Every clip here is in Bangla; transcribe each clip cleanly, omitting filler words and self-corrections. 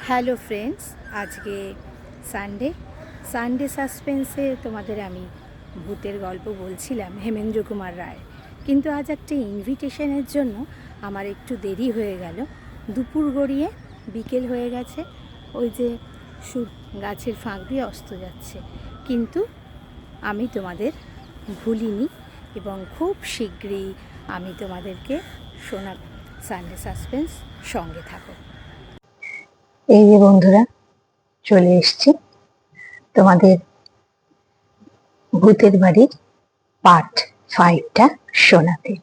হ্যালো ফ্রেন্ডস, আজকে সানডে সানডে সাসপেন্সে তোমাদের আমি ভূতের গল্প বলছিলাম হেমেন্দ্র কুমার রায়। কিন্তু আজ একটা ইনভিটেশনের জন্য আমার একটু দেরি হয়ে গেল। দুপুর গড়িয়ে বিকেল হয়ে গেছে, ওই যে গাছের ফাঁক দিয়ে অস্ত যাচ্ছে। কিন্তু আমি তোমাদের ভুলিনি এবং খুব শীঘ্রই আমি তোমাদেরকে শোনাব। সানডে সাসপেন্স, সঙ্গে থাকো। এই যে বন্ধুরা, চলে এসছি তোমাদের ভূতের বাড়ির পার্ট 5টা শোনাতে।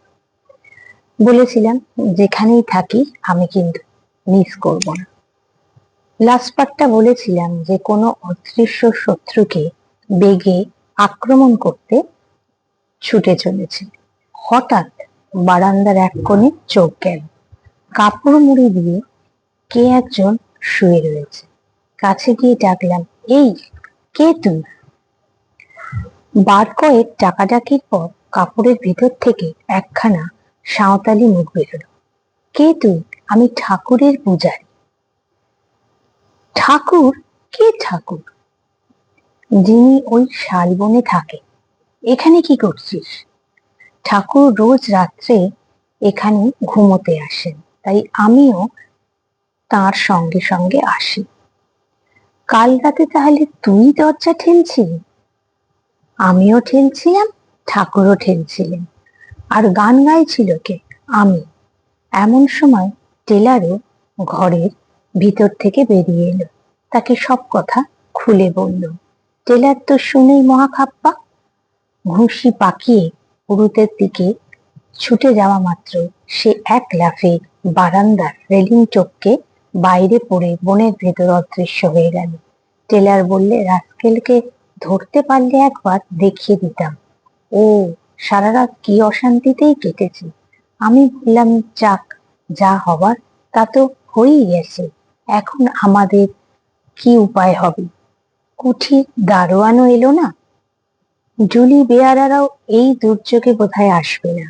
বলেছিলাম যেখানেই থাকি আমি কিন্তু মিস করব না। লাস্ট পার্টটা বলেছিলাম যে কোনো অদৃশ্য শত্রুকে বেগে আক্রমণ করতে ছুটে চলেছে। হঠাৎ বারান্দার এক কোণে চোখ গেল। কাপড় মুড়ি দিয়ে কে একজন শুয়ে রয়েছে। কাছে গিয়ে ডাকলাম, এই কে তুই? বার কয়েক ডাকাডাকির পর কাপড়ের ভেতর থেকে একখানা সাঁওতালি মুখ বেরোলো। কে তুই? আমি ঠাকুরের পূজারি। ঠাকুর? কে ঠাকুর? যিনি ওই শালবনে থাকে। এখানে কি করছিস? ঠাকুর রোজ রাত্রে এখানে ঘুমোতে আসেন, তাই আমিও তার সঙ্গে সঙ্গে আসি। কাল রাতে তাহলে তুই দরজা ঠেলছিলি? আমিও ঠেলছিলাম, ঠাকুরও ঠেলছিলেন। আর গান গাইছিল কে? আমি। এমন সময় টেলারও ঘরের ভিতর থেকে বেরিয়ে এলো। তাকে সব কথা খুলে বলল। টেলার তো শুনেই মহাখাপ্পা। ঘুষি পাকিয়ে পুরুতের দিকে ছুটে যাওয়া মাত্র সে এক লাফে বারান্দার রেলিং টপকে বাইরে পড়ে বনের ভেতর অদৃশ্য হয়ে গেল। টেলার বললে, রাস্কেলকে ধরতে পারলে একবার দেখিয়ে দিতাম। ও, সারা রাত কি অশান্তিতেই কেটেছে। আমি বললাম, যাক, যা হবার তা তো হয়েই গেছে। এখন আমাদের কি উপায় হবে? কুঠির দারোয়ানও এলো না। জুলি বেয়ারারাও এই দুর্যোগে বোধহয় আসবে না।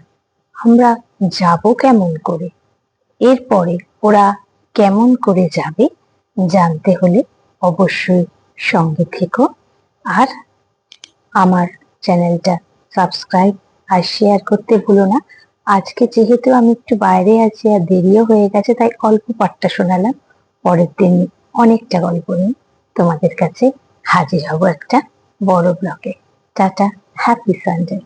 আমরা যাব কেমন করে? এরপরে ওরা কেমন করে যাবে জানতে হলে অবশ্যই সঙ্গে থেকো। আর আমার চ্যানেলটা সাবস্ক্রাইব আর শেয়ার করতে ভুলো না। আজকে যেহেতু আমি একটু বাইরে আছি আর দেরিও হয়ে গেছে, তাই অল্প পাঠটা শোনালাম। পরের দিন অনেকটা গল্প নিয়ে তোমাদের কাছে হাজির হব একটা বড় ব্লগে। Tata, happy Sunday.